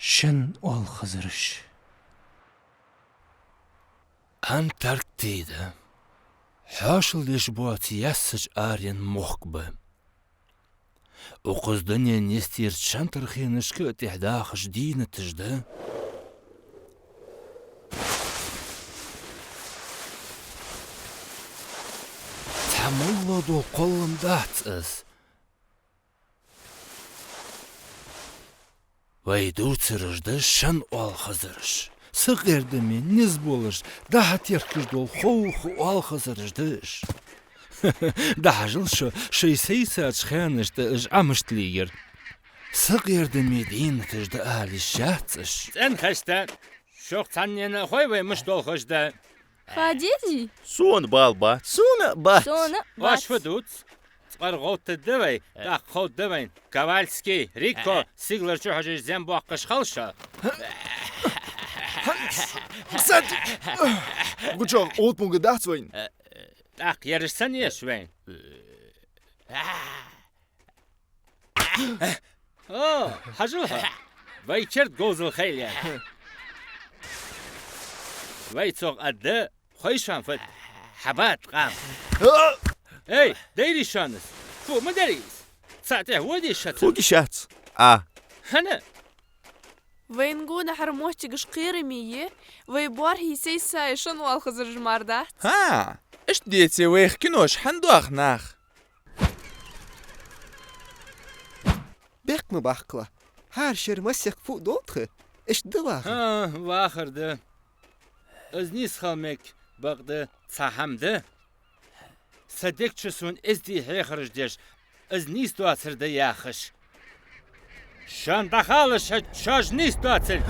شن والخزرش Antarktida. Haşıl deşbuatı yassıç aryan muhkbı. Oqızdan ya nestir çantır xinışkı ötehdaxış dini tijdi. Tamalla dol qollum dahtız. Vaydu çırıжды şan ol xızırış. Sıqırdı men niz bolış. Daha terkiz dol xoğu ol xızırışdış. Daha jıl şu seysa çıxanışdı ıj amıştliger. Sıqırdı medin tijdi ali şahtsış. Sen kaçta? Şok tannene koymaymış dolhoşda. Хадиди, Son balba, sonra bat. sonra Vaş fıdut. Tsqarğotu devay, daqqo devayn. Kavalski, Riko, siglerçi hacı zembu haqqış xalşa. Kısat! Guçak, oğut mu gıdaht soyun. Daq yarışsan yeşveyn. Oh, hacıl ha. Vay kert gozul xeyli. Vay çok addı, xoyşan fıt. Habat qam. Hey, deyri şanız. Fu mu deriz? Saatih vadi şatı. Fugi şat. Ah, Hana. وينقول حرموش قشقير مية ويبوار هي سيسا يشن والخزر جماردات ها اش ديتي ويخ كنوش حندوخ ناخ Bek mi bakla? Her şey masyak fu doltı. İşte bak. Ha, vaxırdı. Özniz xalmek bağdı sahamdı. Sadek çusun ezdi heyxırıjdeş. Özniz duatırdı yaxış. Şan daxalış çaj niz duatır.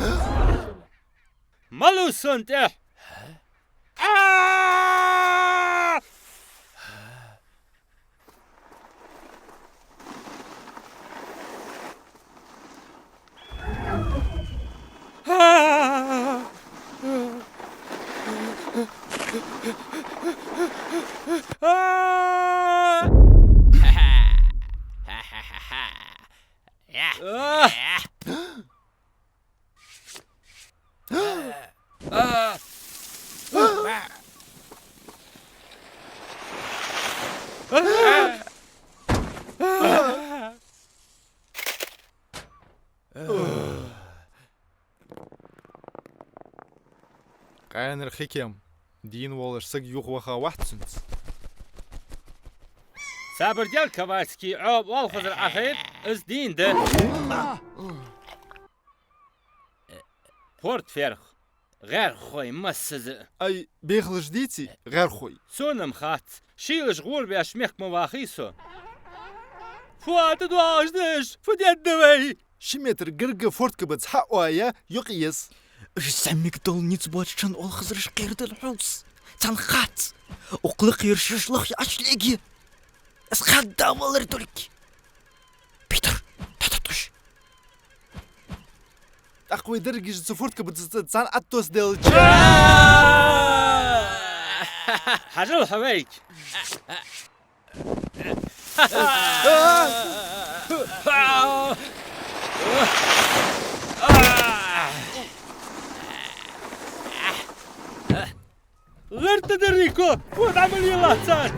Malusun de. قاين رخيكيم دين والر سق يوخ وخا واحد سنت Sabır gel Kavalski, ab ol xızır axir, öz din de. Port ferx, غير خوي مسز. اي بيخلش ديتي غير خوي سونم خات، شيل شغول بيش ميخ مواخيسو. فوات دواجدش، فديت دوي. شميتر قرق فورت كبتس حق وايا يقيس Semmik dol nit boçan ol xızırış qirdi lhus. Tan xat. Oqlı qirşışlıq yaşligi. Es xadda bolır tulik. Peter, tatatuş. اقوي درجة سفورت كبتس تسان اتوس ديل حجل حويك. غرت دريكو فوت عملي الله صار.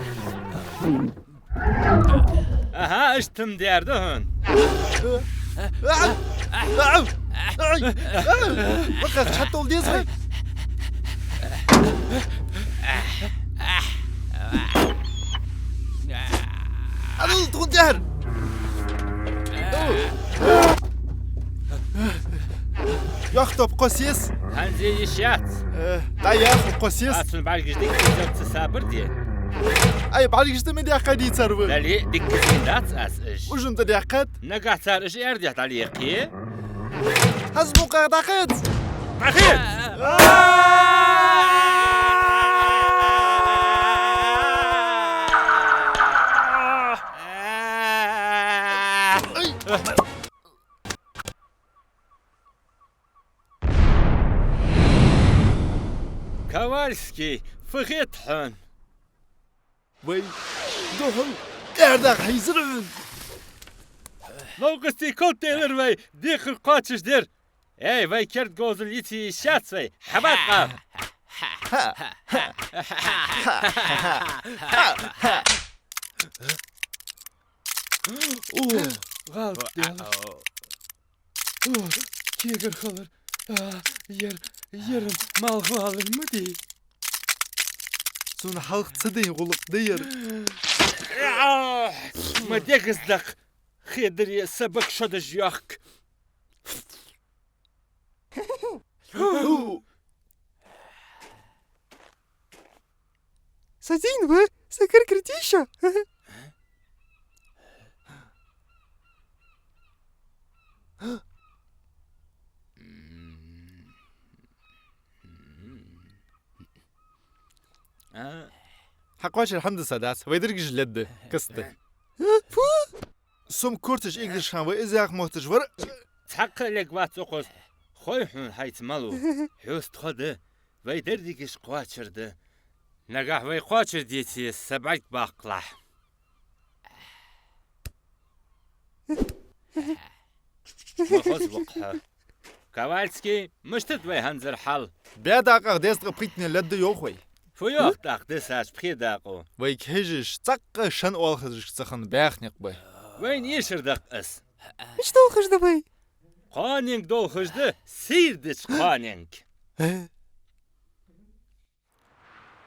اها اشتم ديردهن. بقى حتى ولدي صغير أنا تكون جهر يخطب قسيس هنزي يشات. لا ياخذ قسيس أصل بعد جديك جبت سابر دي. أي بعد جست من دقيقة دي تسرب للي ديك زينات أسئش. وش أنت دقيقة نقع تارش أرديت عليكي. هزبوك دقيقة أخير. كوالسكي فخيتحن. وي دهن ارداق حيزرن لو قستي كنت تيلر وي ديخ القاتش دير Ey vay kert gozul yiti şats vay. Habat qam. Qalb diyorlar. Keger kalır. Yerim mal alır mı değil. Sonra halkçı değil kuluk değil. Ma degizdak. Khidri sabak şodaj yok. Садин вы, сакар критиша. حقواش الحمد سادات ويدرجش لد قصته Som kurtish English gaan we izak mochters war. Taqlek vatsoqos. Khoy hun hayt malu. Hust khode. Vay derdigish qaçırdı. Nagah vay qaçır diyeti sabak baqla. Mahos وقها. Kowalski مشتت vay hanzer hal. بيداقة ديست قبقيتني لد يوخوي Fuyok daqdesas pxidaqo. وي كهجش تق شن أول خزرش تسخن باخنق بي Vayn yeshirdiq is. Что ухож давай? Qaning dolxujdi, sirdiç qaning.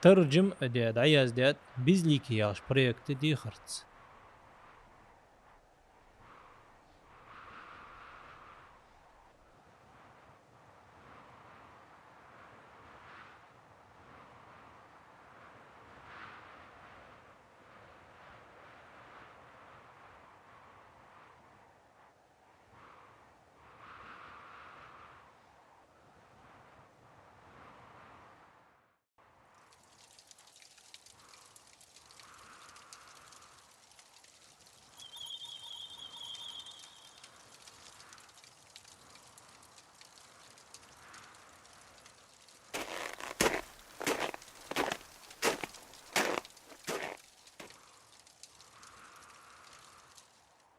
ترجم أدياد عياز دياد بيزليكي ياش بريكت دي خرط